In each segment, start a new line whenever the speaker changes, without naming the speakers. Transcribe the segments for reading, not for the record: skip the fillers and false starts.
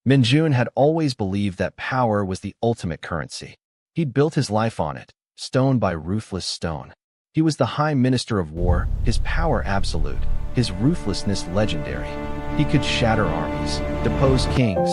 Min-Jun had always believed that power was the ultimate currency. He'd built his life on it, stone by ruthless stone. He was the High Minister of War, his power absolute, his ruthlessness legendary. He could shatter armies, depose kings,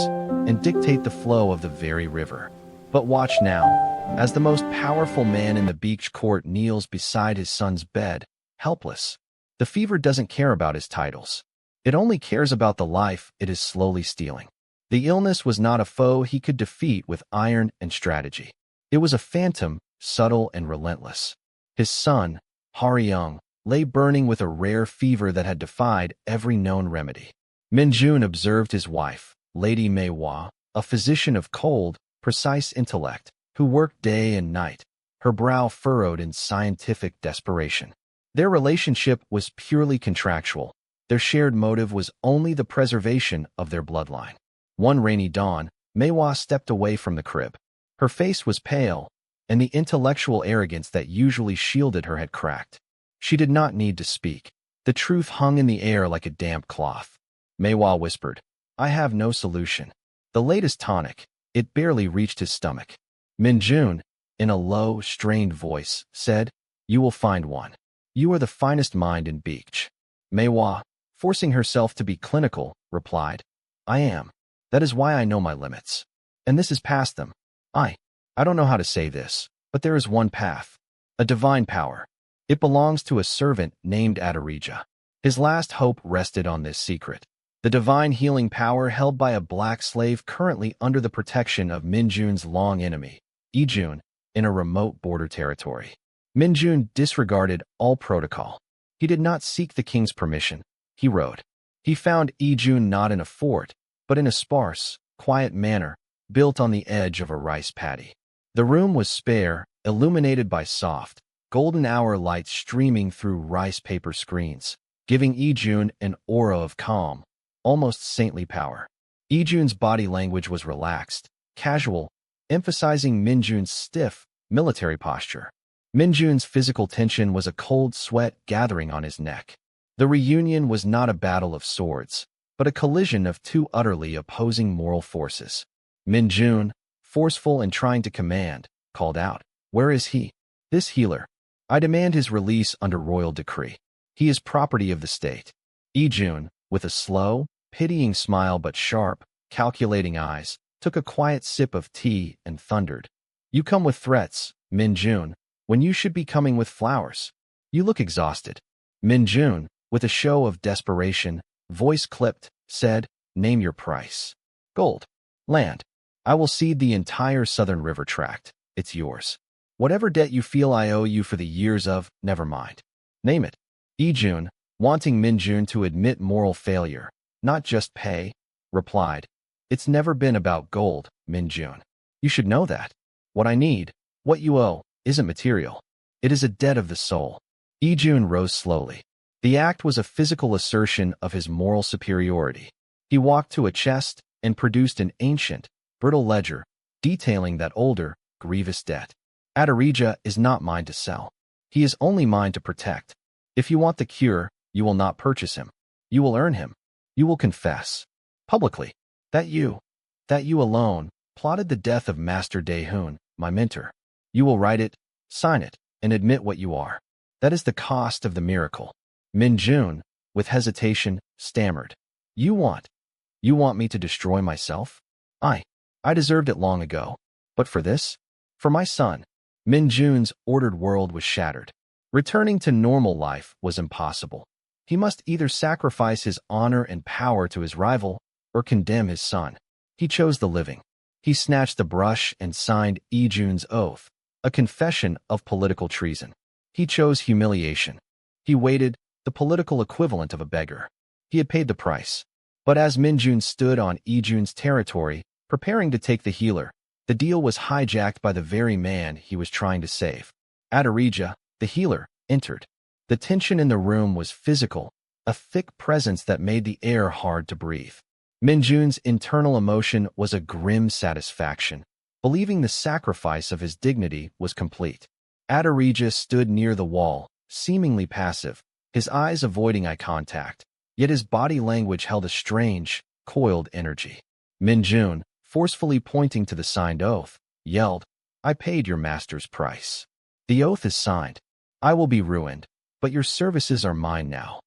and dictate the flow of the very river. But watch now, as the most powerful man in the Baekje court kneels beside his son's bed, helpless. The fever doesn't care about his titles. It only cares about the life it is slowly stealing. The illness was not a foe he could defeat with iron and strategy. It was a phantom, subtle and relentless. His son, Ha-Ryung, lay burning with a rare fever that had defied every known remedy. Min-Jun observed his wife, Lady Mei-hwa, a physician of cold, precise intellect, who worked day and night, her brow furrowed in scientific desperation. Their relationship was purely contractual. Their shared motive was only the preservation of their bloodline. One rainy dawn, Mei-hwa stepped away from the crib. Her face was pale, and the intellectual arrogance that usually shielded her had cracked. She did not need to speak. The truth hung in the air like a damp cloth. Mei-hwa whispered, "I have no solution. The latest tonic." It barely reached his stomach. Min-Jun, in a low, strained voice, said, "You will find one. You are the finest mind in Baekje." Mei-hwa, forcing herself to be clinical, replied, "I am. That is why I know my limits. And this is past them. I don't know how to say this, but there is one path. A divine power. It belongs to a servant named Aderija." His last hope rested on this secret. The divine healing power held by a black slave currently under the protection of Min-Jun's long enemy, Ijun, in a remote border territory. Min-Jun disregarded all protocol. He did not seek the king's permission. He wrote. He found Ijun not in a fort, but in a sparse, quiet manor, built on the edge of a rice paddy. The room was spare, illuminated by soft, golden hour light streaming through rice paper screens, giving Ijun an aura of calm, almost saintly power. Ijun's body language was relaxed, casual, emphasizing Min-Jun's stiff, military posture. Min-Jun's physical tension was a cold sweat gathering on his neck. The reunion was not a battle of swords, but a collision of two utterly opposing moral forces. Min-Jun, forceful and trying to command, called out, "Where is he? This healer. I demand his release under royal decree. He is property of the state." Ijun, with a slow, pitying smile but sharp, calculating eyes, took a quiet sip of tea and thundered, "You come with threats, Min-Jun, when you should be coming with flowers. You look exhausted." Min-Jun, with a show of desperation, voice clipped, said, "Name your price." "Gold. Land. I will cede the entire southern river tract. It's yours. Whatever debt you feel I owe you for the years of, never mind. Name it." Ijun, wanting Min-Jun to admit moral failure, not just pay, replied, "It's never been about gold, Min-Jun. You should know that. What I need, what you owe, isn't material. It is a debt of the soul." Ijun rose slowly. The act was a physical assertion of his moral superiority. He walked to a chest and produced an ancient, brittle ledger, detailing that older, grievous debt. "Aderija is not mine to sell. He is only mine to protect. If you want the cure, you will not purchase him. You will earn him. You will confess, publicly, that you alone, plotted the death of Master Dae-hoon, my mentor. You will write it, sign it, and admit what you are. That is the cost of the miracle." Min-Jun, with hesitation, stammered, You want me to destroy myself? I deserved it long ago. But for this? For my son?" Min-Jun's ordered world was shattered. Returning to normal life was impossible. He must either sacrifice his honor and power to his rival, or condemn his son. He chose the living. He snatched the brush and signed Ijun's oath, a confession of political treason. He chose humiliation. He waited, the political equivalent of a beggar. He had paid the price. But as Min-Jun stood on Ijun's territory, preparing to take the healer, the deal was hijacked by the very man he was trying to save. Aderija, the healer, entered. The tension in the room was physical, a thick presence that made the air hard to breathe. Min-Jun's internal emotion was a grim satisfaction, believing the sacrifice of his dignity was complete. Aderija stood near the wall, seemingly passive, his eyes avoiding eye contact, yet his body language held a strange, coiled energy. Min-Jun, forcefully pointing to the signed oath, yelled, I paid your master's price. The oath is signed. I will be ruined, but your services are mine now.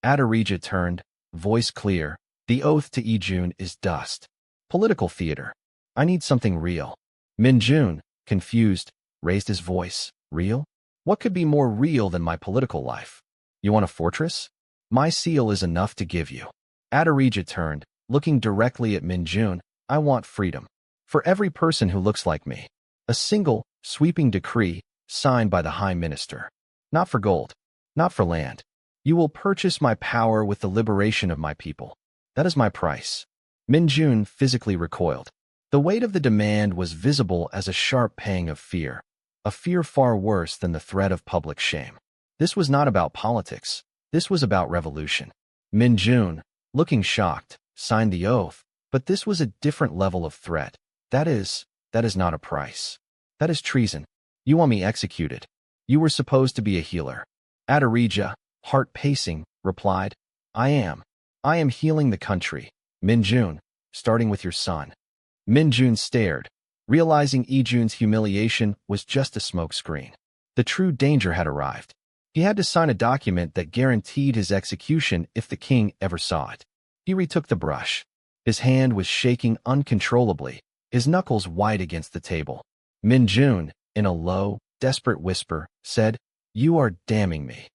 Aderija turned, voice clear, the oath to Ijun is dust. Political theater. I need something real. Min-Jun, confused, raised his voice. Real? What could be more real than my political life? You want a fortress? My seal is enough to give you. Aderija turned, looking directly at Min-Jun. I want freedom. For every person who looks like me. A single, sweeping decree, signed by the High Minister. Not for gold. Not for land. You will purchase my power with the liberation of my people. That is my price. Min-Jun physically recoiled. The weight of the demand was visible as a sharp pang of fear. A fear far worse than the threat of public shame. This was not about politics. This was about revolution. Min-Jun, looking shocked, signed the oath, but this was a different level of threat. That is not a price. That is treason. You want me executed. You were supposed to be a healer. Aderija, heart pacing, replied, I am healing the country. Min-Jun, starting with your son. Min-Jun stared, realizing Ijun's humiliation was just a smokescreen. The true danger had arrived. He had to sign a document that guaranteed his execution if the king ever saw it. He retook the brush. His hand was shaking uncontrollably, his knuckles white against the table. Min-Jun, in a low, desperate whisper, said, You are damning me.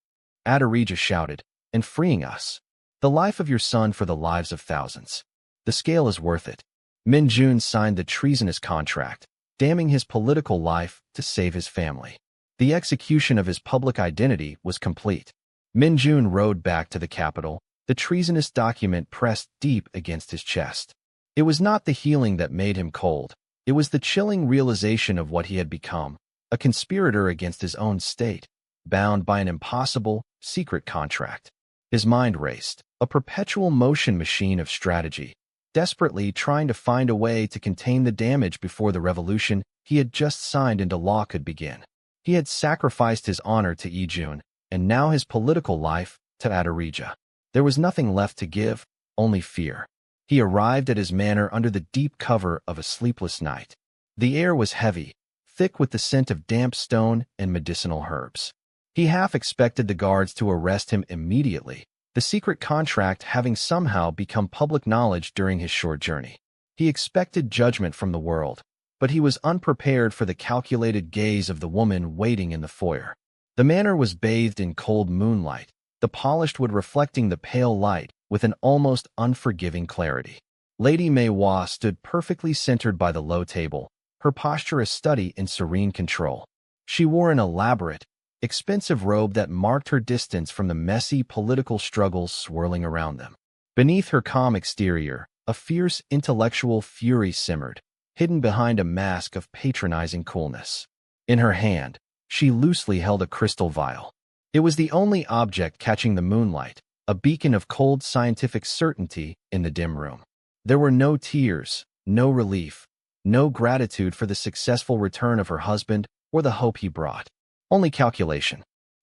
Aderija shouted, and freeing us. The life of your son for the lives of thousands. The scale is worth it. Min-Jun signed the treasonous contract, damning his political life to save his family. The execution of his public identity was complete. Min-Jun rode back to the capital, the treasonous document pressed deep against his chest. It was not the healing that made him cold. It was the chilling realization of what he had become, a conspirator against his own state, bound by an impossible, secret contract. His mind raced, a perpetual motion machine of strategy, desperately trying to find a way to contain the damage before the revolution he had just signed into law could begin. He had sacrificed his honor to Ijun, and now his political life to Aderija. There was nothing left to give, only fear. He arrived at his manor under the deep cover of a sleepless night. The air was heavy, thick with the scent of damp stone and medicinal herbs. He half expected the guards to arrest him immediately, the secret contract having somehow become public knowledge during his short journey. He expected judgment from the world, but he was unprepared for the calculated gaze of the woman waiting in the foyer. The manor was bathed in cold moonlight, the polished wood reflecting the pale light with an almost unforgiving clarity. Lady Mei-Hua stood perfectly centered by the low table, her posture a study in serene control. She wore an elaborate, expensive robe that marked her distance from the messy political struggles swirling around them. Beneath her calm exterior, a fierce intellectual fury simmered, hidden behind a mask of patronizing coolness. In her hand, she loosely held a crystal vial. It was the only object catching the moonlight, a beacon of cold scientific certainty in the dim room. There were no tears, no relief, no gratitude for the successful return of her husband or the hope he brought. Only calculation.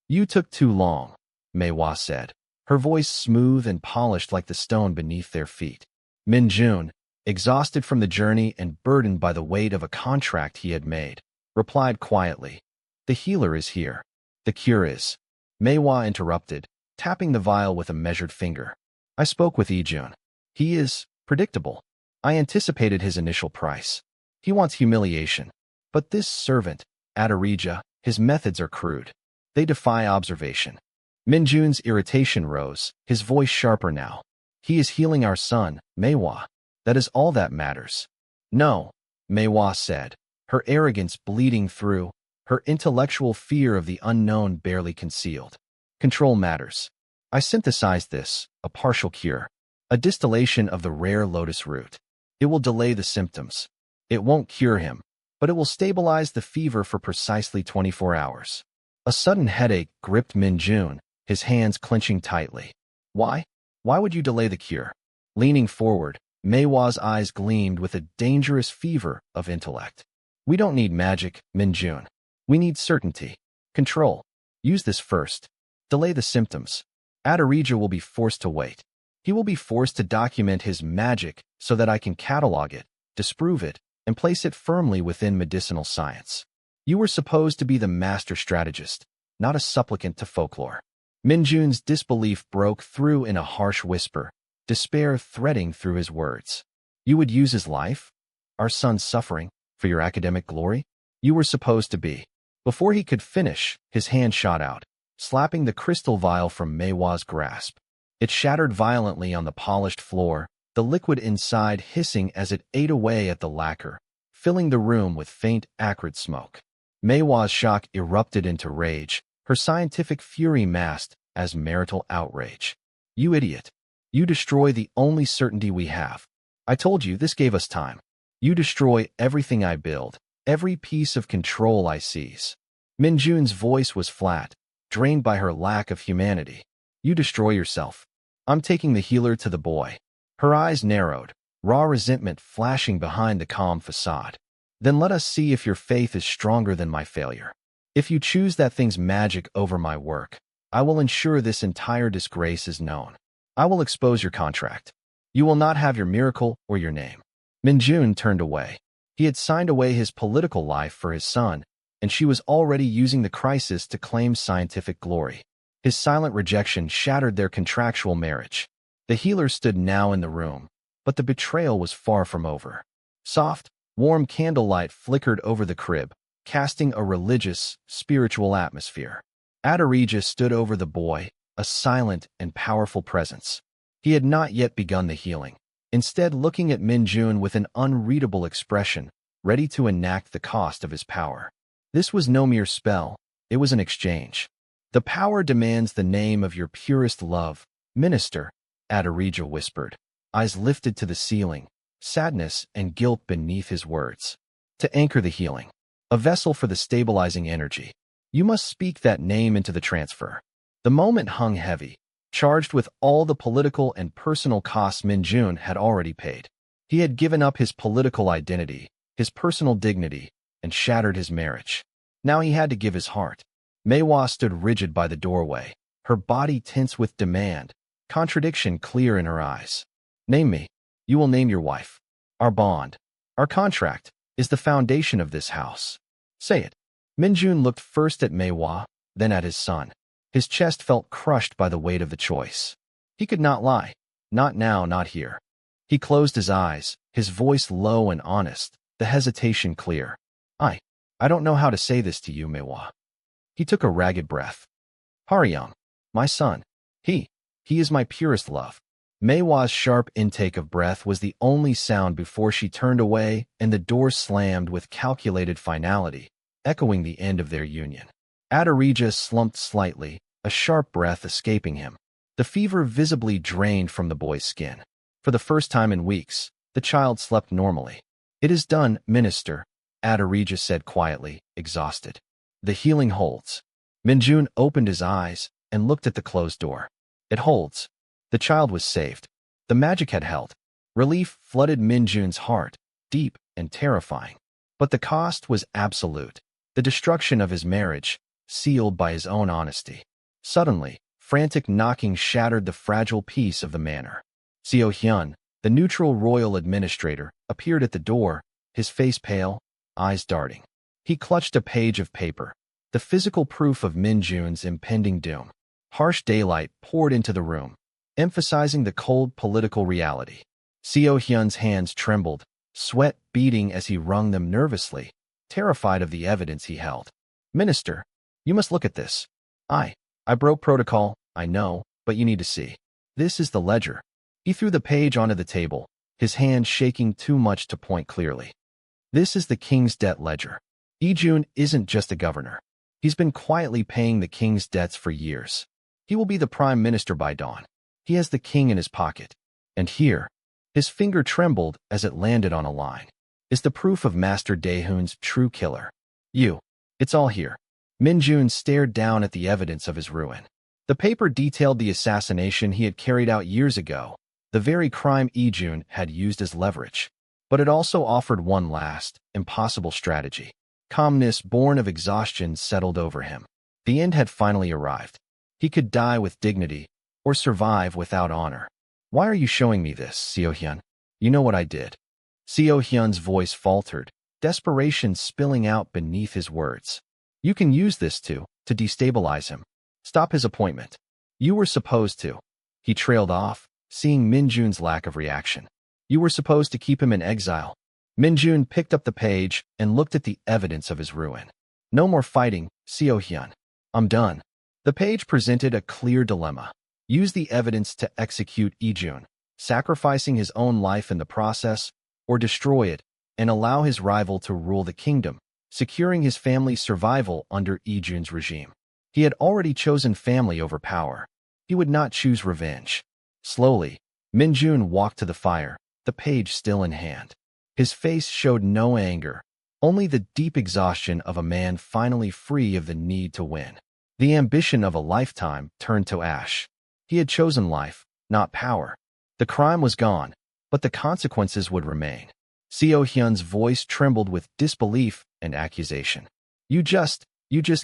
You took too long, Mei-Hua said, her voice smooth and polished like the stone beneath their feet. Min-Jun, exhausted from the journey and burdened by the weight of a contract he had made, replied quietly, The healer is here. The cure is. Mei-Hua interrupted, tapping the vial with a measured finger. I spoke with Ijun. He is predictable. I anticipated his initial price. He wants humiliation. But this servant, Aderija, his methods are crude. They defy observation. Min-Jun's irritation rose, his voice sharper now. He is healing our son, Mei-Hua. That is all that matters. No, Mei-Hua said, her arrogance bleeding through, her intellectual fear of the unknown barely concealed. Control matters. I synthesized this, a partial cure, a distillation of the rare lotus root. It will delay the symptoms. It won't cure him, but it will stabilize the fever for precisely 24 hours. A sudden headache gripped Min-Jun, his hands clenching tightly. Why? Why would you delay the cure? Leaning forward, Mei-Hua's eyes gleamed with a dangerous fever of intellect. We don't need magic, Min-Jun. We need certainty. Control. Use this first. Delay the symptoms. Aderija will be forced to wait. He will be forced to document his magic so that I can catalog it, disprove it, and place it firmly within medicinal science. You were supposed to be the master strategist, not a supplicant to folklore. Min-Jun's disbelief broke through in a harsh whisper, despair threading through his words. You would use his life, our son's suffering, for your academic glory? You were supposed to be. Before he could finish, his hand shot out, slapping the crystal vial from Meiwa's grasp. It shattered violently on the polished floor, the liquid inside hissing as it ate away at the lacquer, filling the room with faint, acrid smoke. Meiwa's shock erupted into rage, her scientific fury masked as marital outrage. You idiot. You destroy the only certainty we have. I told you this gave us time. You destroy everything I build, every piece of control I seize. Min-Jun's voice was flat, drained by her lack of humanity. You destroy yourself. I'm taking the healer to the boy. Her eyes narrowed, raw resentment flashing behind the calm facade. Then let us see if your faith is stronger than my failure. If you choose that thing's magic over my work, I will ensure this entire disgrace is known. I will expose your contract. You will not have your miracle or your name. Min-Jun turned away. He had signed away his political life for his son, and she was already using the crisis to claim scientific glory. His silent rejection shattered their contractual marriage. The healer stood now in the room, but the betrayal was far from over. Soft, warm candlelight flickered over the crib, casting a religious, spiritual atmosphere. Aderija stood over the boy, a silent and powerful presence. He had not yet begun the healing, instead looking at Min-Jun with an unreadable expression, ready to enact the cost of his power. This was no mere spell, it was an exchange. The power demands the name of your purest love, Minister, Aderija whispered, eyes lifted to the ceiling, sadness and guilt beneath his words. To anchor the healing, a vessel for the stabilizing energy. You must speak that name into the transfer. The moment hung heavy, charged with all the political and personal costs Min-Jun had already paid. He had given up his political identity, his personal dignity, and shattered his marriage. Now he had to give his heart. Meiwa stood rigid by the doorway, her body tense with demand, contradiction clear in her eyes. Name me. You will name your wife. Our bond, our contract, is the foundation of this house. Say it. Min-Jun looked first at Meiwa, then at his son. His chest felt crushed by the weight of the choice. He could not lie. Not now, not here. He closed his eyes, his voice low and honest, the hesitation clear. I don't know how to say this to you, Meiwa. He took a ragged breath. Ha-Ryung, my son. He is my purest love. Meiwa's sharp intake of breath was the only sound before she turned away and the door slammed with calculated finality, echoing the end of their union. Aderija slumped slightly, a sharp breath escaping him. The fever visibly drained from the boy's skin. For the first time in weeks, the child slept normally. It is done, Minister, Aderija said quietly, exhausted. The healing holds. Min-Jun opened his eyes and looked at the closed door. It holds. The child was saved. The magic had held. Relief flooded Min-Jun's heart, deep and terrifying. But the cost was absolute. The destruction of his marriage, sealed by his own honesty. Suddenly, frantic knocking shattered the fragile peace of the manor. Seo-hyun, the neutral royal administrator, appeared at the door, his face pale, eyes darting. He clutched a page of paper, the physical proof of Min-Jun's impending doom. Harsh daylight poured into the room, emphasizing the cold political reality. Seo-hyun's hands trembled, sweat beading as he wrung them nervously, terrified of the evidence he held. Minister, you must look at this. I broke protocol, I know, but you need to see. This is the ledger. He threw the page onto the table, his hand shaking too much to point clearly. This is the king's debt ledger. Lee-jun isn't just a governor. He's been quietly paying the king's debts for years. He will be the prime minister by dawn. He has the king in his pocket. And here, his finger trembled as it landed on a line, is the proof of Master Daehun's true killer. It's all here. Min-Jun stared down at the evidence of his ruin. The paper detailed the assassination he had carried out years ago, the very crime Lee-jun had used as leverage. But it also offered one last, impossible strategy. Calmness born of exhaustion settled over him. The end had finally arrived. He could die with dignity, or survive without honor. Why are you showing me this, Seo-hyun? You know what I did. Seo-hyun's voice faltered, desperation spilling out beneath his words. You can use this to destabilize him. Stop his appointment. You were supposed to. He trailed off, seeing Min-Jun's lack of reaction. You were supposed to keep him in exile. Min-Jun picked up the page and looked at the evidence of his ruin. No more fighting, Seo-hyun. I'm done. The page presented a clear dilemma. Use the evidence to execute Lee-jun, sacrificing his own life in the process, or destroy it and allow his rival to rule the kingdom, securing his family's survival under Lee-jun's regime. He had already chosen family over power. He would not choose revenge. Slowly, Min-Jun walked to the fire, the page still in hand. His face showed no anger, only the deep exhaustion of a man finally free of the need to win. The ambition of a lifetime turned to ash. He had chosen life, not power. The crime was gone, but the consequences would remain. Seo-hyun's voice trembled with disbelief and accusation. You just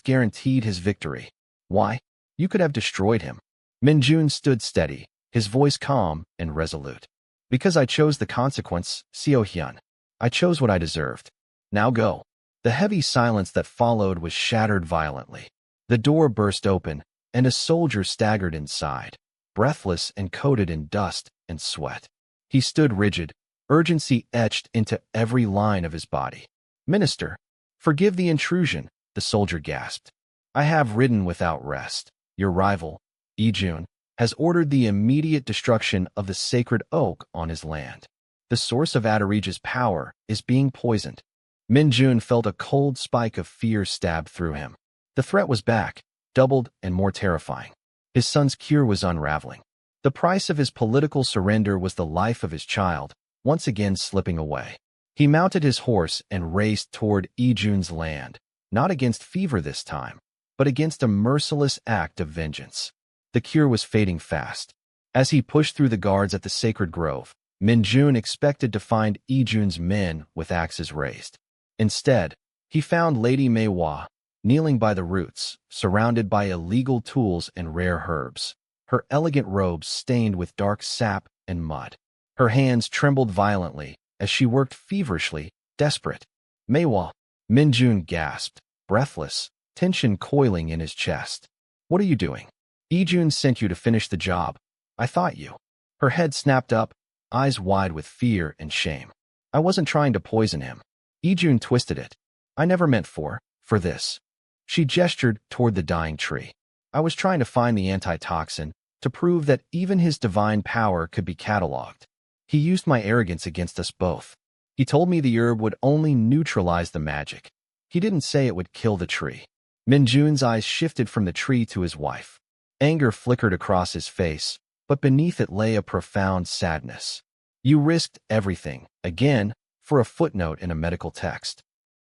guaranteed his victory. Why? You could have destroyed him. Min-Jun stood steady, his voice calm and resolute. Because I chose the consequence, Seo-hyun. I chose what I deserved. Now go. The heavy silence that followed was shattered violently. The door burst open, and a soldier staggered inside, breathless and coated in dust and sweat. He stood rigid, urgency etched into every line of his body. Minister, forgive the intrusion, the soldier gasped. I have ridden without rest. Your rival, Lee-jun, has ordered the immediate destruction of the sacred oak on his land. The source of Aderija's power is being poisoned. Min-Jun felt a cold spike of fear stab through him. The threat was back, doubled and more terrifying. His son's cure was unraveling. The price of his political surrender was the life of his child, once again slipping away. He mounted his horse and raced toward Lee-jun's land, not against fever this time, but against a merciless act of vengeance. The cure was fading fast. As he pushed through the guards at the sacred grove, Min-Jun expected to find Lee-jun's men with axes raised. Instead, he found Lady Mei-hwa, kneeling by the roots, surrounded by illegal tools and rare herbs, her elegant robes stained with dark sap and mud. Her hands trembled violently as she worked feverishly, desperate. Mei-hwa, Min-Jun gasped, breathless, tension coiling in his chest. What are you doing? Lee-jun sent you to finish the job. I thought you. Her head snapped up, eyes wide with fear and shame. I wasn't trying to poison him. Lee-jun twisted it. I never meant for this. She gestured toward the dying tree. I was trying to find the antitoxin, to prove that even his divine power could be cataloged. He used my arrogance against us both. He told me the herb would only neutralize the magic. He didn't say it would kill the tree. Min-Jun's eyes shifted from the tree to his wife. Anger flickered across his face, but beneath it lay a profound sadness. You risked everything, again, for a footnote in a medical text.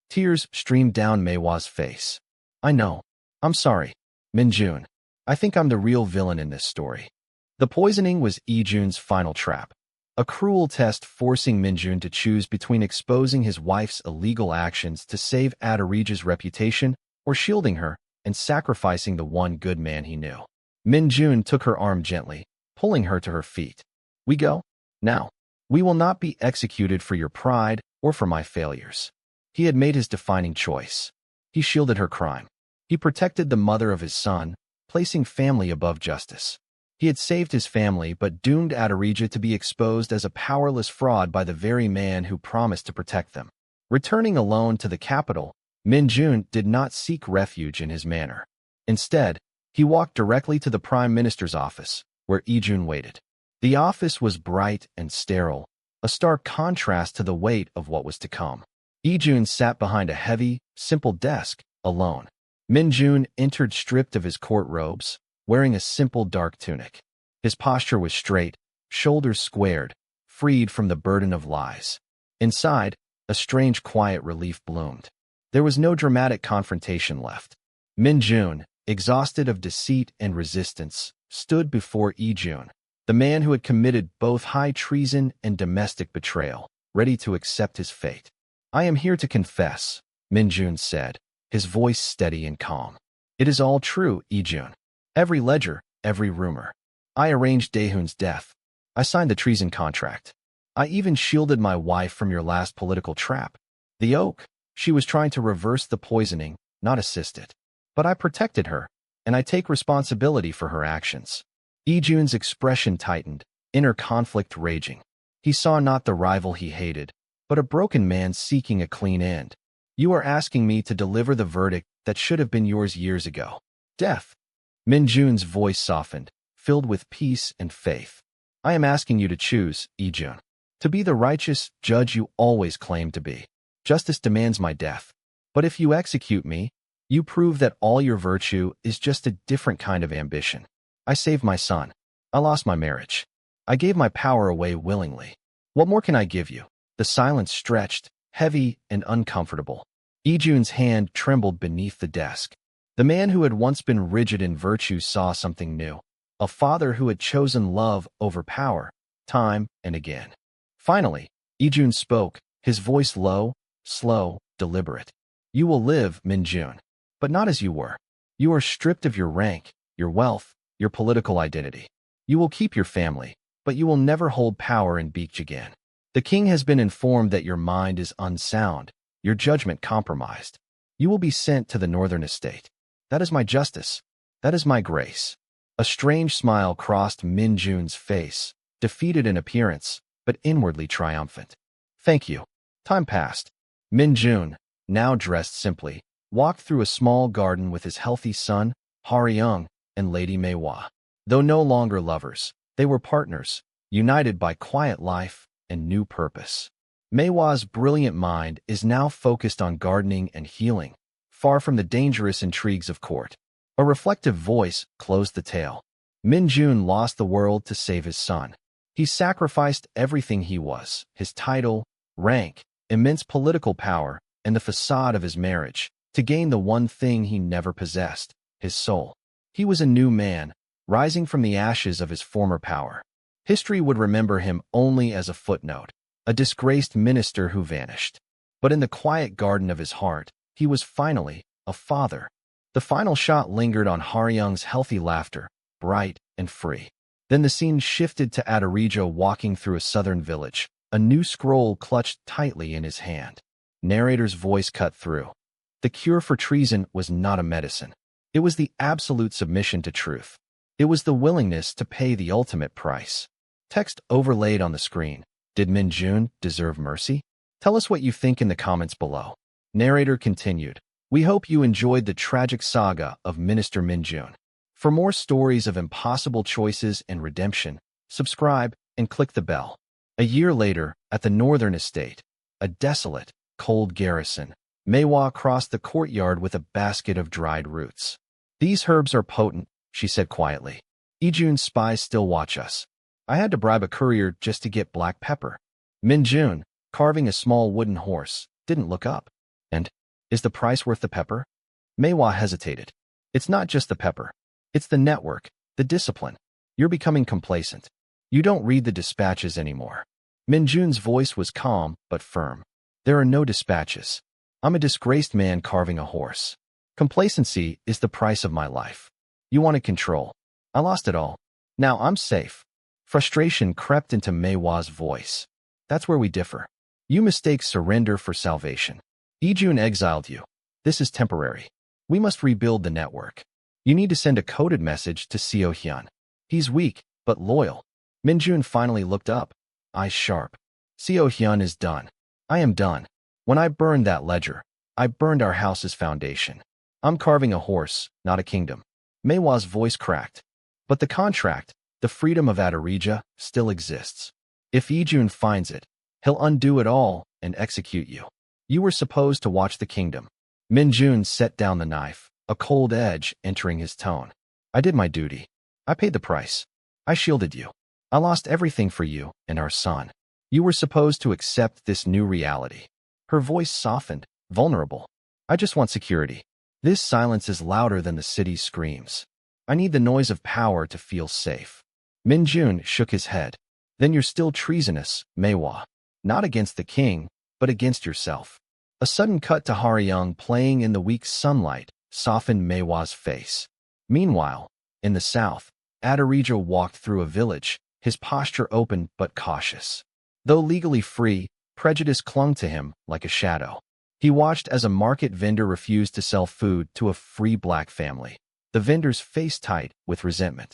Tears streamed down Mei-hwa's face. I know. I'm sorry, Min-Jun. I think I'm the real villain in this story. The poisoning was Lee-jun's final trap. A cruel test forcing Min-Jun to choose between exposing his wife's illegal actions to save Aderija's reputation or shielding her and sacrificing the one good man he knew. Min-Jun took her arm gently, pulling her to her feet. We go? Now. We will not be executed for your pride or for my failures. He had made his defining choice. He shielded her crime. He protected the mother of his son, placing family above justice. He had saved his family but doomed Aderija to be exposed as a powerless fraud by the very man who promised to protect them. Returning alone to the capital, Min-Jun did not seek refuge in his manor. Instead, he walked directly to the Prime Minister's office, where Lee-jun waited. The office was bright and sterile, a stark contrast to the weight of what was to come. Lee-jun sat behind a heavy, simple desk, alone. Min-Jun entered stripped of his court robes, wearing a simple dark tunic. His posture was straight, shoulders squared, freed from the burden of lies. Inside, a strange quiet relief bloomed. There was no dramatic confrontation left. Min-Jun, exhausted of deceit and resistance, stood before Lee-jun, the man who had committed both high treason and domestic betrayal, ready to accept his fate. I am here to confess, Min-Jun said, his voice steady and calm. It is all true, Lee-jun. Every ledger, every rumor. I arranged Daehun's death. I signed the treason contract. I even shielded my wife from your last political trap. The oak. She was trying to reverse the poisoning, not assist it. But I protected her, and I take responsibility for her actions. Lee-jun's expression tightened, inner conflict raging. He saw not the rival he hated, but a broken man seeking a clean end. You are asking me to deliver the verdict that should have been yours years ago. Death. Min-jun's voice softened, filled with peace and faith. I am asking you to choose, Lee-jun. To be the righteous judge you always claimed to be. Justice demands my death. But if you execute me, you prove that all your virtue is just a different kind of ambition. I saved my son. I lost my marriage. I gave my power away willingly. What more can I give you? The silence stretched, heavy and uncomfortable. Lee-jun's hand trembled beneath the desk. The man who had once been rigid in virtue saw something new. A father who had chosen love over power, time and again. Finally, Lee-jun spoke, his voice low, slow, deliberate. You will live, Min-jun, but not as you were. You are stripped of your rank, your wealth, your political identity. You will keep your family, but you will never hold power in Baekje again. The king has been informed that your mind is unsound, your judgment compromised. You will be sent to the northern estate. That is my justice. That is my grace. A strange smile crossed Min-jun's face, defeated in appearance, but inwardly triumphant. Thank you. Time passed. Min-jun, now dressed simply, walked through a small garden with his healthy son, Ha-Ryung, and Lady Mei-hwa. Though no longer lovers, they were partners, united by quiet life and new purpose. Mei-hwa's brilliant mind is now focused on gardening and healing, far from the dangerous intrigues of court. A reflective voice closed the tale. Min-jun lost the world to save his son. He sacrificed everything he was, his title, rank, immense political power, and the facade of his marriage, to gain the one thing he never possessed, his soul. He was a new man, rising from the ashes of his former power. History would remember him only as a footnote, a disgraced minister who vanished. But in the quiet garden of his heart, he was finally a father. The final shot lingered on Ha-Ryung's healthy laughter, bright and free. Then the scene shifted to Aderija walking through a southern village, a new scroll clutched tightly in his hand. Narrator's voice cut through. The cure for treason was not a medicine. It was the absolute submission to truth. It was the willingness to pay the ultimate price. Text overlaid on the screen. Did Min-jun deserve mercy? Tell us what you think in the comments below. Narrator continued. We hope you enjoyed the tragic saga of Minister Min-jun. For more stories of impossible choices and redemption, subscribe and click the bell. A year later, at the northern estate, a desolate, cold garrison, Mei-hwa crossed the courtyard with a basket of dried roots. These herbs are potent, she said quietly. Lee-jun's spies still watch us. I had to bribe a courier just to get black pepper. Min-jun, carving a small wooden horse, didn't look up. And, is the price worth the pepper? Mei-hwa hesitated. It's not just the pepper. It's the network, the discipline. You're becoming complacent. You don't read the dispatches anymore. Min-jun's voice was calm but firm. There are no dispatches. I'm a disgraced man carving a horse. Complacency is the price of my life. You wanted control. I lost it all. Now I'm safe. Frustration crept into Mei-hwa's voice. That's where we differ. You mistake surrender for salvation. Lee-jun exiled you. This is temporary. We must rebuild the network. You need to send a coded message to Seo-hyun. He's weak, but loyal. Min-jun finally looked up, eyes sharp. Seo-hyun is done. I am done. When I burned that ledger, I burned our house's foundation. I'm carving a horse, not a kingdom. Mei-hwa's voice cracked. But the contract, the freedom of Aderija, still exists. If Lee-jun finds it, he'll undo it all and execute you. You were supposed to watch the kingdom. Min-jun set down the knife, a cold edge entering his tone. I did my duty. I paid the price. I shielded you. I lost everything for you and our son. You were supposed to accept this new reality. Her voice softened, vulnerable. I just want security. This silence is louder than the city's screams. I need the noise of power to feel safe. Min-jun shook his head. Then you're still treasonous, Mei-hwa. Not against the king, but against yourself. A sudden cut to Ha-Ryung playing in the weak sunlight softened Mei-hwa's face. Meanwhile, in the south, Aderija walked through a village, his posture open but cautious. Though legally free, prejudice clung to him like a shadow. He watched as a market vendor refused to sell food to a free black family. The vendor's face tight with resentment.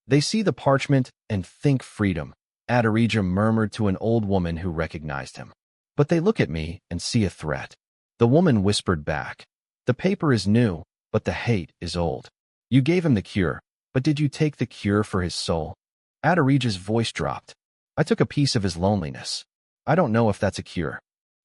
"They see the parchment and think freedom," Aderija murmured to an old woman who recognized him. "But they look at me and see a threat." The woman whispered back, "The paper is new, but the hate is old. You gave him the cure, but did you take the cure for his soul?" Aderija's voice dropped. "I took a piece of his loneliness. I don't know if that's a cure."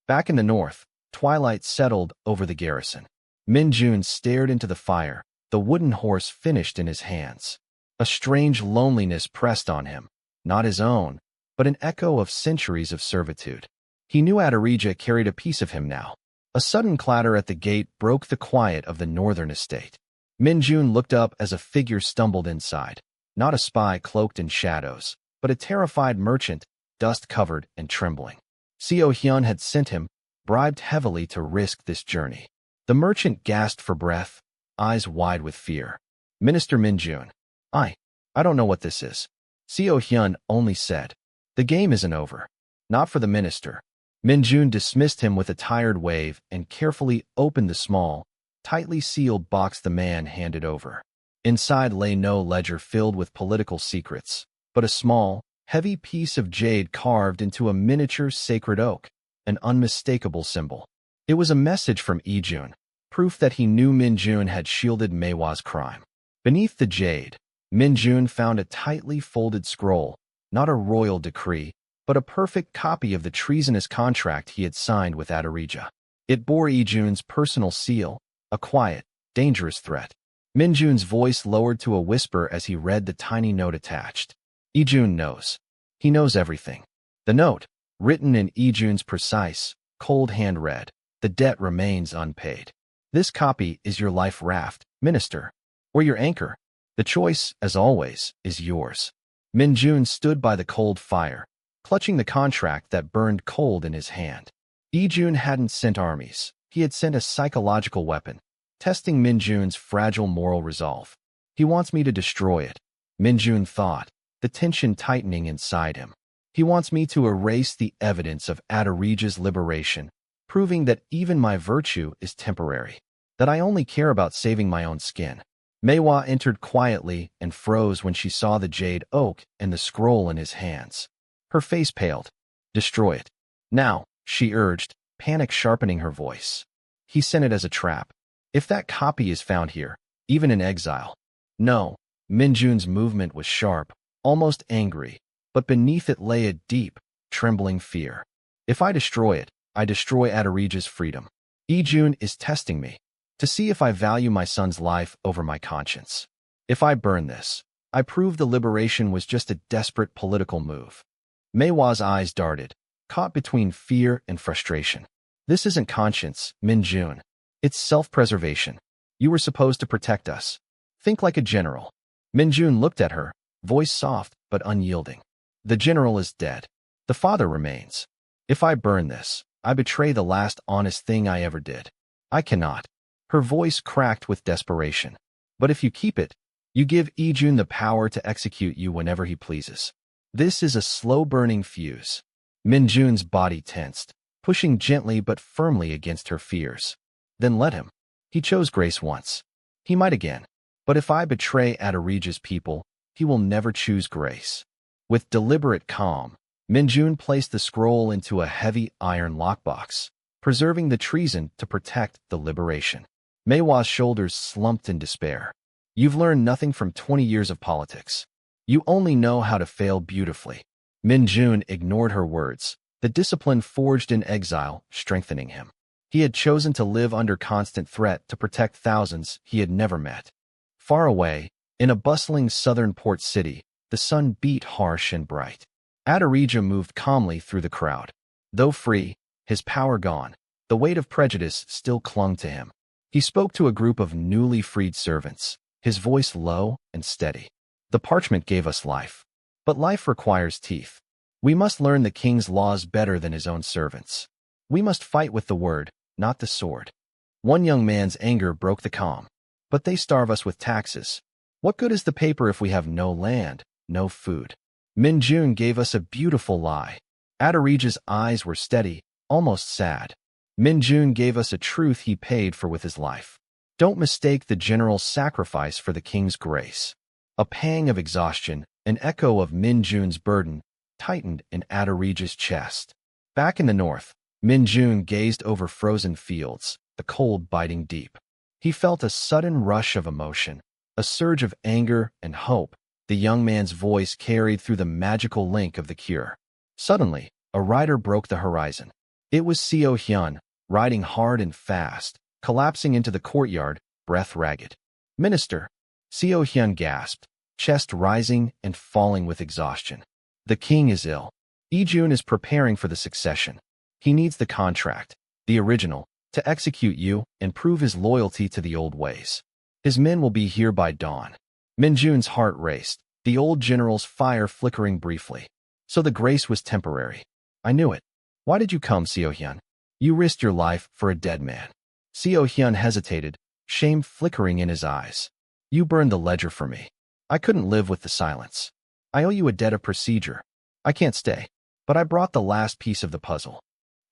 Back in the north, twilight settled over the garrison. Min-Jun stared into the fire, the wooden horse finished in his hands. A strange loneliness pressed on him, not his own, but an echo of centuries of servitude. He knew Aderija carried a piece of him now. A sudden clatter at the gate broke the quiet of the northern estate. Min-Jun looked up as a figure stumbled inside. Not a spy cloaked in shadows, but a terrified merchant, dust-covered and trembling. Ha-Ryung had sent him, bribed heavily to risk this journey. The merchant gasped for breath, eyes wide with fear. "Minister Min-Jun, I don't know what this is." Ha-Ryung only said, "The game isn't over." Not for the minister. Min-Jun dismissed him with a tired wave and carefully opened the small, tightly sealed box the man handed over. Inside lay no ledger filled with political secrets, but a small, heavy piece of jade carved into a miniature sacred oak, an unmistakable symbol. It was a message from Ijun, proof that he knew Min-Jun had shielded Meiwa's crime. Beneath the jade, Min-Jun found a tightly folded scroll, not a royal decree, but a perfect copy of the treasonous contract he had signed with Aderija. It bore Ijun's personal seal, a quiet, dangerous threat. Min-Jun's voice lowered to a whisper as he read the tiny note attached. Ijun knows. He knows everything. The note, written in Ijun's precise, cold hand read, "The debt remains unpaid. This copy is your life raft, minister, or your anchor. The choice, as always, is yours." Min-Jun stood by the cold fire, clutching the contract that burned cold in his hand. Ijun hadn't sent armies. He had sent a psychological weapon, testing Min-Jun's fragile moral resolve. "He wants me to destroy it," Min-Jun thought, the tension tightening inside him. "He wants me to erase the evidence of Aderija's liberation, proving that even my virtue is temporary, that I only care about saving my own skin." Meiwa entered quietly and froze when she saw the jade oak and the scroll in his hands. Her face paled. "Destroy it. Now," she urged, panic sharpening her voice. "He sent it as a trap. If that copy is found here, even in exile." "No." Min-Jun's movement was sharp, almost angry, but beneath it lay a deep, trembling fear. "If I destroy it, I destroy Aderija's freedom. Ijun is testing me, to see if I value my son's life over my conscience. If I burn this, I prove the liberation was just a desperate political move." Meiwa's eyes darted, caught between fear and frustration. "This isn't conscience, Min-Jun. It's self-preservation. You were supposed to protect us. Think like a general." Min-Jun looked at her, voice soft but unyielding. "The general is dead. The father remains. If I burn this, I betray the last honest thing I ever did. I cannot." Her voice cracked with desperation. "But if you keep it, you give Ijun the power to execute you whenever he pleases. This is a slow-burning fuse." Min-Jun's body tensed, pushing gently but firmly against her fears. "Then let him. He chose grace once. He might again. But if I betray Aderija's people, he will never choose grace." With deliberate calm, Min-Jun placed the scroll into a heavy iron lockbox, preserving the treason to protect the liberation. Meiwa's shoulders slumped in despair. "You've learned nothing from 20 years of politics. You only know how to fail beautifully." Min-Jun ignored her words, the discipline forged in exile strengthening him. He had chosen to live under constant threat to protect thousands he had never met. Far away, in a bustling southern port city, the sun beat harsh and bright. Aderija moved calmly through the crowd. Though free, his power gone, the weight of prejudice still clung to him. He spoke to a group of newly freed servants, his voice low and steady. "The parchment gave us life. But life requires teeth. We must learn the king's laws better than his own servants. We must fight with the word, not the sword." One young man's anger broke the calm. "But they starve us with taxes. What good is the paper if we have no land, no food?" Min-Jun gave us a beautiful lie. Aderija's eyes were steady, almost sad. Min-Jun gave us a truth he paid for with his life. Don't mistake the general's sacrifice for the king's grace. A pang of exhaustion, an echo of Min-Jun's burden, tightened in Aderija's chest. Back in the north, Min-Jun gazed over frozen fields, the cold biting deep. He felt a sudden rush of emotion, a surge of anger and hope. The young man's voice carried through the magical link of the cure. Suddenly, a rider broke the horizon. It was Ha-Ryung, riding hard and fast, collapsing into the courtyard, breath ragged. "Minister," Ha-Ryung gasped, chest rising and falling with exhaustion. "The king is ill. Ijun is preparing for the succession. He needs the contract, the original, to execute you and prove his loyalty to the old ways. His men will be here by dawn." Min-Jun's heart raced, the old general's fire flickering briefly. So the grace was temporary. "I knew it. Why did you come, Ha-Ryung? You risked your life for a dead man." Ha-Ryung hesitated, shame flickering in his eyes. "You burned the ledger for me. I couldn't live with the silence. I owe you a debt of procedure. I can't stay, but I brought the last piece of the puzzle."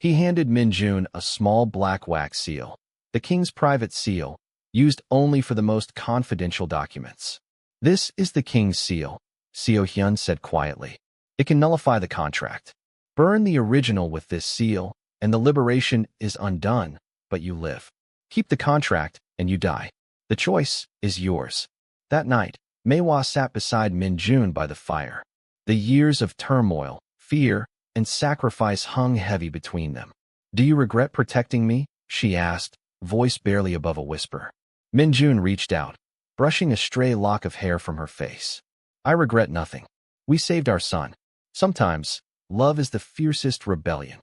He handed Min-Jun a small black wax seal, the king's private seal, used only for the most confidential documents. "This is the king's seal," Ha-Ryung said quietly. "It can nullify the contract. Burn the original with this seal, and the liberation is undone, but you live. Keep the contract, and you die. The choice is yours." That night, Maehwa sat beside Min-Jun by the fire. The years of turmoil, fear, and sacrifice hung heavy between them. "Do you regret protecting me?" she asked, voice barely above a whisper. Min-Jun reached out, brushing a stray lock of hair from her face. "I regret nothing. We saved our son. Sometimes, love is the fiercest rebellion."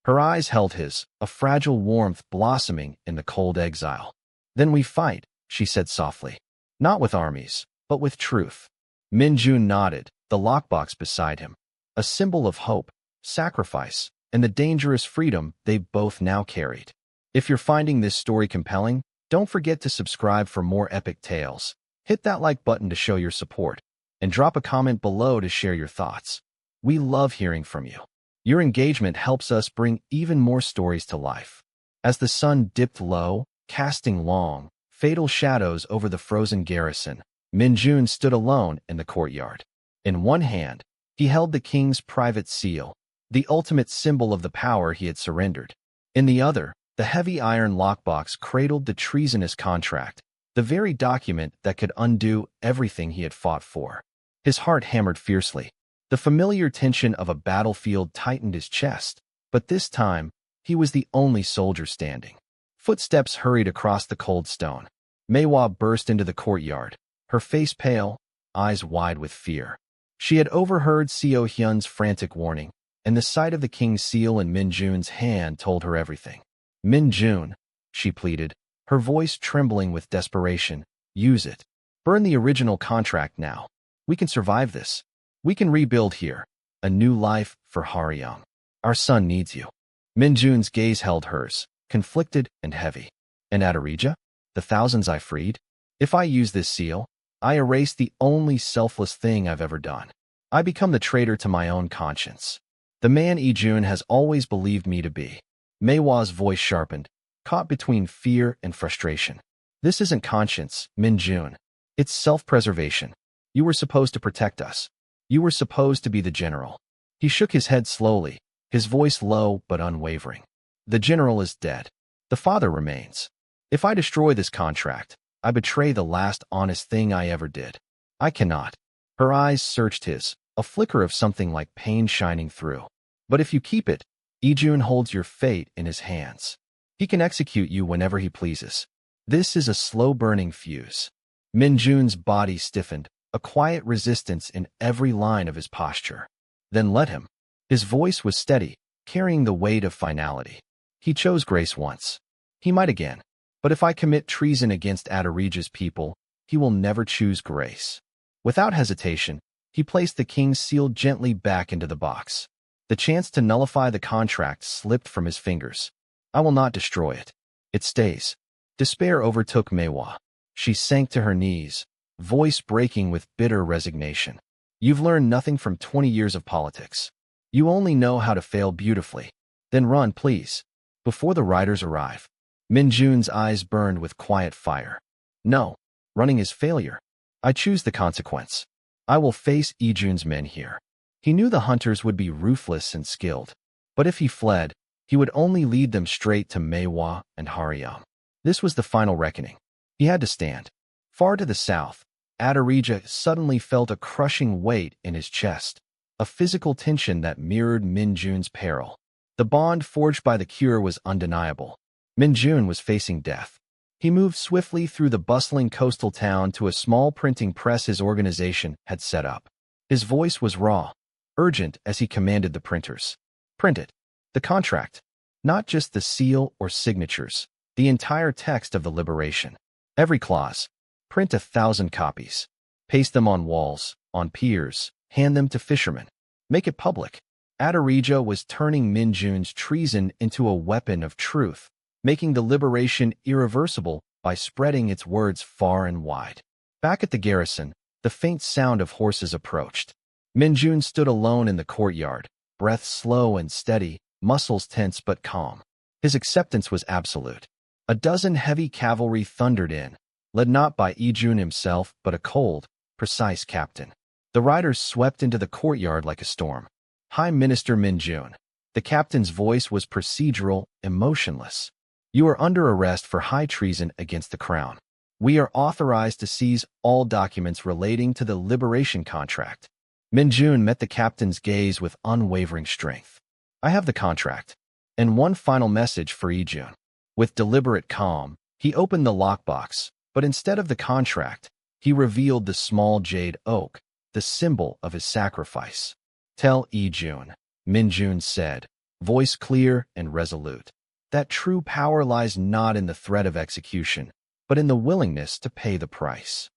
Her eyes held his, a fragile warmth blossoming in the cold exile. "Then we fight," she said softly. "Not with armies, but with truth." Min-Jun nodded, the lockbox beside him, a symbol of hope, sacrifice, and the dangerous freedom they both now carried. If you're finding this story compelling, don't forget to subscribe for more epic tales. Hit that like button to show your support, and drop a comment below to share your thoughts. We love hearing from you. Your engagement helps us bring even more stories to life. As the sun dipped low, casting long, fatal shadows over the frozen garrison, Min-Jun stood alone in the courtyard. In one hand, he held the king's private seal, the ultimate symbol of the power he had surrendered. In the other, the heavy iron lockbox cradled the treasonous contract, the very document that could undo everything he had fought for. His heart hammered fiercely. The familiar tension of a battlefield tightened his chest, but this time, he was the only soldier standing. Footsteps hurried across the cold stone. Maehwa burst into the courtyard, her face pale, eyes wide with fear. She had overheard Ha-Ryung's frantic warning, and the sight of the king's seal in Min-Jun's hand told her everything. "Min-Jun," she pleaded, her voice trembling with desperation, "use it. Burn the original contract now. We can survive this. We can rebuild here. A new life for Ha-Ryung. Our son needs you." Min-Jun's gaze held hers, conflicted and heavy. "And Aderija? The thousands I freed? If I use this seal, I erase the only selfless thing I've ever done. I become the traitor to my own conscience. The man Ijun has always believed me to be." Maehwa's voice sharpened, caught between fear and frustration. "This isn't conscience, Min-Jun. It's self-preservation. You were supposed to protect us. You were supposed to be the general." He shook his head slowly, his voice low but unwavering. "The general is dead. The father remains. If I destroy this contract, I betray the last honest thing I ever did. I cannot." Her eyes searched his, a flicker of something like pain shining through. "But if you keep it, Ijun holds your fate in his hands. He can execute you whenever he pleases. This is a slow-burning fuse." Min-Jun's body stiffened, a quiet resistance in every line of his posture. "Then let him." His voice was steady, carrying the weight of finality. "He chose grace once. He might again. But if I commit treason against Aderija's people, he will never choose grace." Without hesitation, he placed the king's seal gently back into the box. The chance to nullify the contract slipped from his fingers. "I will not destroy it. It stays." Despair overtook Maehwa. She sank to her knees, voice breaking with bitter resignation. You've learned nothing from 20 years of politics. You only know how to fail beautifully. Then run, please, before the riders arrive. Min-Jun's eyes burned with quiet fire. No, running is failure. I choose the consequence. I will face Ijun's men here. He knew the hunters would be ruthless and skilled. But if he fled, he would only lead them straight to Maehwa and Ha-Ryung. This was the final reckoning. He had to stand. Far to the south, Aderija suddenly felt a crushing weight in his chest, a physical tension that mirrored Min-Jun's peril. The bond forged by the cure was undeniable. Min-Jun was facing death. He moved swiftly through the bustling coastal town to a small printing press his organization had set up. His voice was raw, urgent as he commanded the printers. Print it. The contract. Not just the seal or signatures, the entire text of the liberation. Every clause. Print 1,000 copies. Paste them on walls, on piers, hand them to fishermen. Make it public. Aderija was turning Min-Jun's treason into a weapon of truth, making the liberation irreversible by spreading its words far and wide. Back at the garrison, the faint sound of horses approached. Min-Jun stood alone in the courtyard, breath slow and steady, muscles tense but calm. His acceptance was absolute. A dozen heavy cavalry thundered in, led not by Ijun himself but a cold, precise captain. The riders swept into the courtyard like a storm. High Minister Min-Jun. The captain's voice was procedural, emotionless. You are under arrest for high treason against the crown. We are authorized to seize all documents relating to the liberation contract. Min-Jun met the captain's gaze with unwavering strength. I have the contract. And one final message for Ijun. With deliberate calm, he opened the lockbox, but instead of the contract, he revealed the small jade oak, the symbol of his sacrifice. Tell Ijun, Min-Jun said, voice clear and resolute, that true power lies not in the threat of execution, but in the willingness to pay the price.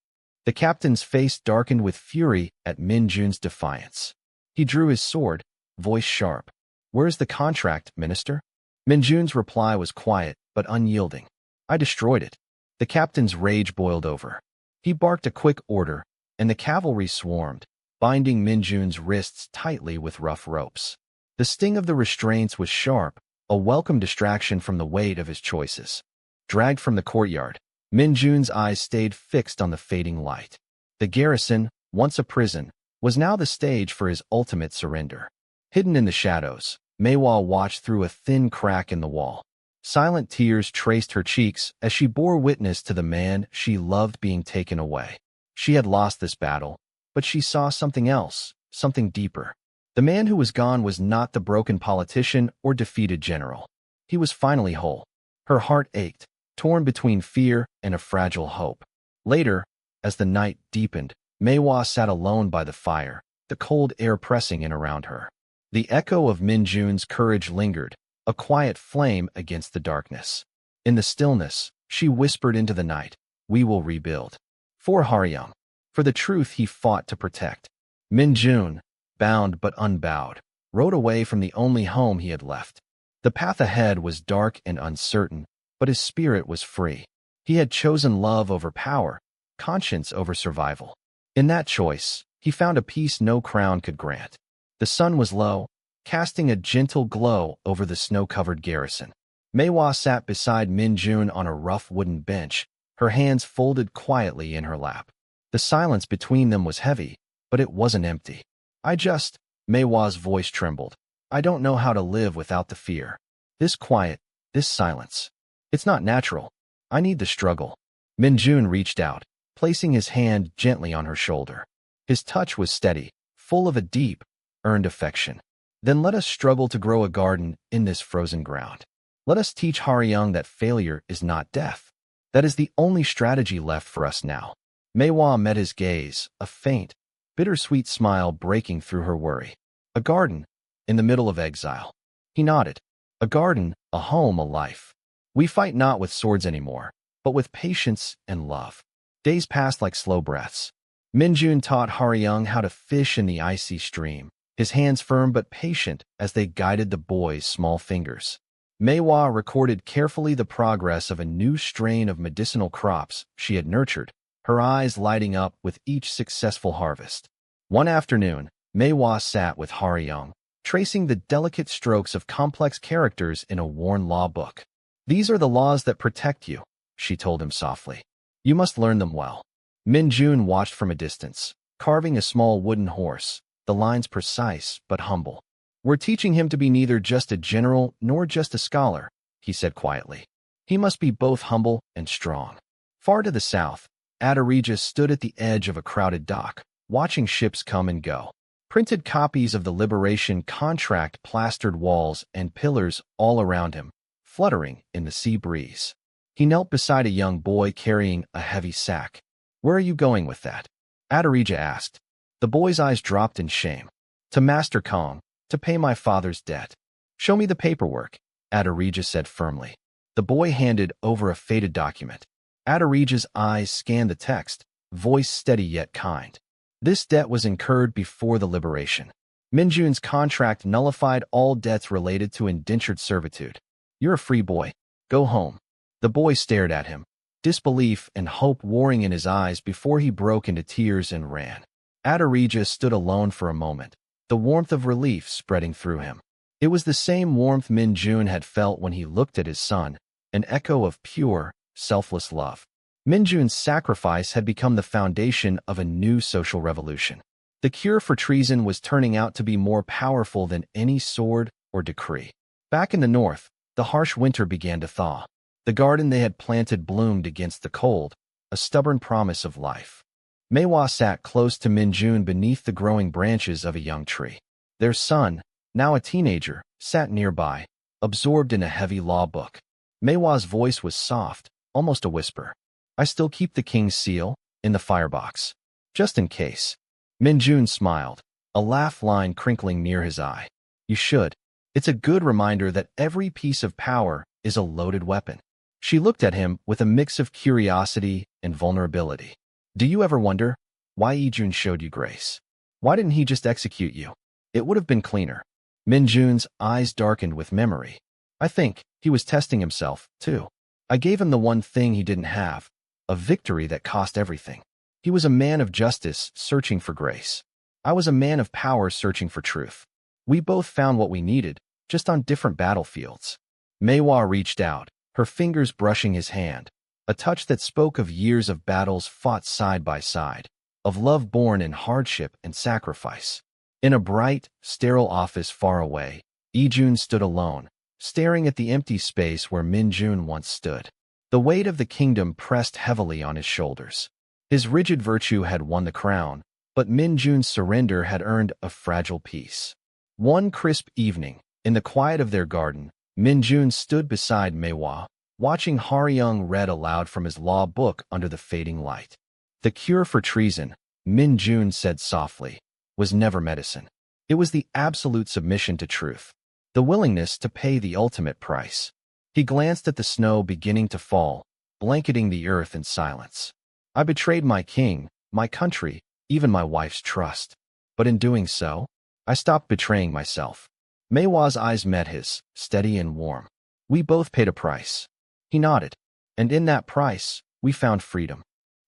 The captain's face darkened with fury at Min-Jun's defiance. He drew his sword, voice sharp. Where's the contract, Minister? Min-Jun's reply was quiet but unyielding. I destroyed it. The captain's rage boiled over. He barked a quick order, and the cavalry swarmed, binding Min-Jun's wrists tightly with rough ropes. The sting of the restraints was sharp, a welcome distraction from the weight of his choices. Dragged from the courtyard, Min-Jun's eyes stayed fixed on the fading light. The garrison, once a prison, was now the stage for his ultimate surrender. Hidden in the shadows, Maehwa watched through a thin crack in the wall. Silent tears traced her cheeks as she bore witness to the man she loved being taken away. She had lost this battle, but she saw something else, something deeper. The man who was gone was not the broken politician or defeated general. He was finally whole. Her heart ached, torn between fear and a fragile hope. Later, as the night deepened, Maehwa sat alone by the fire, the cold air pressing in around her. The echo of Min-Jun's courage lingered, a quiet flame against the darkness. In the stillness, she whispered into the night, we will rebuild. For Ha-Ryung, for the truth he fought to protect. Min-Jun, bound but unbowed, rode away from the only home he had left. The path ahead was dark and uncertain, but his spirit was free. He had chosen love over power, conscience over survival. In that choice, he found a peace no crown could grant. The sun was low, casting a gentle glow over the snow-covered garrison. Maehwa sat beside Min-Jun on a rough wooden bench, her hands folded quietly in her lap. The silence between them was heavy, but it wasn't empty. Maehwa's voice trembled. I don't know how to live without the fear. This quiet, this silence. It's not natural. I need the struggle. Min-Jun reached out, placing his hand gently on her shoulder. His touch was steady, full of a deep, earned affection. Then let us struggle to grow a garden in this frozen ground. Let us teach Ha-Ryung that failure is not death. That is the only strategy left for us now. Maehwa met his gaze, a faint, bittersweet smile breaking through her worry. A garden, in the middle of exile. He nodded. A garden, a home, a life. We fight not with swords anymore, but with patience and love. Days passed like slow breaths. Min-Jun taught Ha-Ryung how to fish in the icy stream, his hands firm but patient as they guided the boy's small fingers. Maehwa recorded carefully the progress of a new strain of medicinal crops she had nurtured, her eyes lighting up with each successful harvest. One afternoon, Mei-hwa sat with Ha-Ryung, tracing the delicate strokes of complex characters in a worn law book. "These are the laws that protect you," she told him softly. "You must learn them well." Min-Jun watched from a distance, carving a small wooden horse, the lines precise but humble. "We're teaching him to be neither just a general nor just a scholar," he said quietly. "He must be both humble and strong." Far to the south, Aderija stood at the edge of a crowded dock, watching ships come and go. Printed copies of the liberation contract plastered walls and pillars all around him, fluttering in the sea breeze. He knelt beside a young boy carrying a heavy sack. "Where are you going with that?" Aderija asked. The boy's eyes dropped in shame. "To Master Kong, to pay my father's debt." "Show me the paperwork," Aderija said firmly. The boy handed over a faded document. Aderija's eyes scanned the text, voice steady yet kind. "This debt was incurred before the liberation. Min-Jun's contract nullified all debts related to indentured servitude. You're a free boy. Go home." The boy stared at him, disbelief and hope warring in his eyes before he broke into tears and ran. Aderija stood alone for a moment, the warmth of relief spreading through him. It was the same warmth Min-Jun had felt when he looked at his son, an echo of pure, selfless love. Min-Jun's sacrifice had become the foundation of a new social revolution. The cure for treason was turning out to be more powerful than any sword or decree. Back in the north, the harsh winter began to thaw. The garden they had planted bloomed against the cold, a stubborn promise of life. Mei-hwa sat close to Min-Jun beneath the growing branches of a young tree. Their son, now a teenager, sat nearby, absorbed in a heavy law book. Mei-hwa's voice was soft, almost a whisper. "I still keep the king's seal in the firebox, just in case." Min-Jun smiled, a laugh line crinkling near his eye. "You should. It's a good reminder that every piece of power is a loaded weapon." She looked at him with a mix of curiosity and vulnerability. "Do you ever wonder why Ijun showed you grace? Why didn't he just execute you? It would have been cleaner." Min-Jun's eyes darkened with memory. "I think he was testing himself, too. I gave him the one thing he didn't have, a victory that cost everything. He was a man of justice searching for grace. I was a man of power searching for truth. We both found what we needed, just on different battlefields." Mei-hwa reached out, her fingers brushing his hand, a touch that spoke of years of battles fought side by side, of love born in hardship and sacrifice. In a bright, sterile office far away, Ijun stood alone, staring at the empty space where Min-Jun once stood. The weight of the kingdom pressed heavily on his shoulders. His rigid virtue had won the crown, but Min-Jun's surrender had earned a fragile peace. One crisp evening, in the quiet of their garden, Min-Jun stood beside Mei-hwa, watching Ha-Ryung read aloud from his law book under the fading light. "The cure for treason," Min-Jun said softly, "was never medicine. It was the absolute submission to truth, the willingness to pay the ultimate price." He glanced at the snow beginning to fall, blanketing the earth in silence. "I betrayed my king, my country, even my wife's trust. But in doing so, I stopped betraying myself." Mei-hwa's eyes met his, steady and warm. "We both paid a price." He nodded. "And in that price, we found freedom."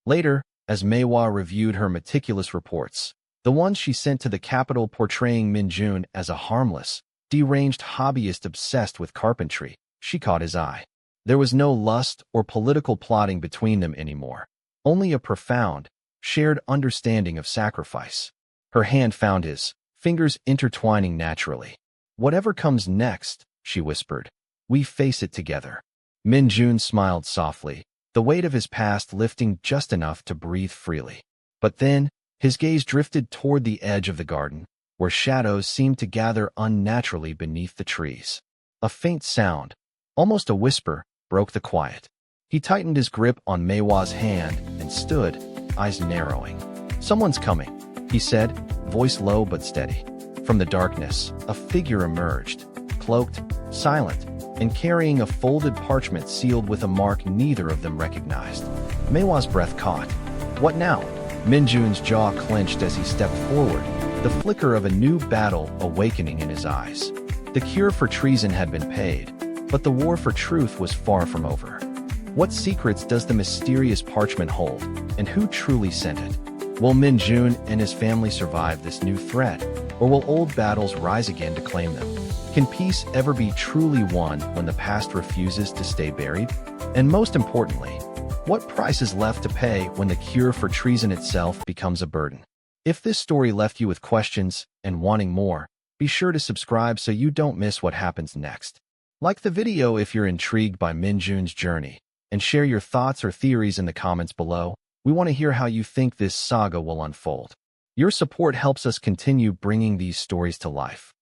Later, as Mei-hwa reviewed her meticulous reports, the ones she sent to the capital portraying Min-Jun as a harmless, deranged hobbyist obsessed with carpentry, she caught his eye. There was no lust or political plotting between them anymore, only a profound, shared understanding of sacrifice. Her hand found his, fingers intertwining naturally. "Whatever comes next," she whispered, "we face it together." Min-Jun smiled softly, the weight of his past lifting just enough to breathe freely. But then, his gaze drifted toward the edge of the garden, where shadows seemed to gather unnaturally beneath the trees. A faint sound, almost a whisper, broke the quiet. He tightened his grip on Mei-hwa's hand and stood, eyes narrowing. "Someone's coming," he said, voice low but steady. From the darkness, a figure emerged, cloaked, silent, and carrying a folded parchment sealed with a mark neither of them recognized. Mei-hwa's breath caught. "What now?" Min-Jun's jaw clenched as he stepped forward, the flicker of a new battle awakening in his eyes. The cure for treason had been paid, but the war for truth was far from over. What secrets does the mysterious parchment hold, and who truly sent it? Will Min-Jun and his family survive this new threat, or will old battles rise again to claim them? Can peace ever be truly won when the past refuses to stay buried? And most importantly, what price is left to pay when the cure for treason itself becomes a burden? If this story left you with questions and wanting more, be sure to subscribe so you don't miss what happens next. Like the video if you're intrigued by Min-Jun's journey, and share your thoughts or theories in the comments below. We want to hear how you think this saga will unfold. Your support helps us continue bringing these stories to life.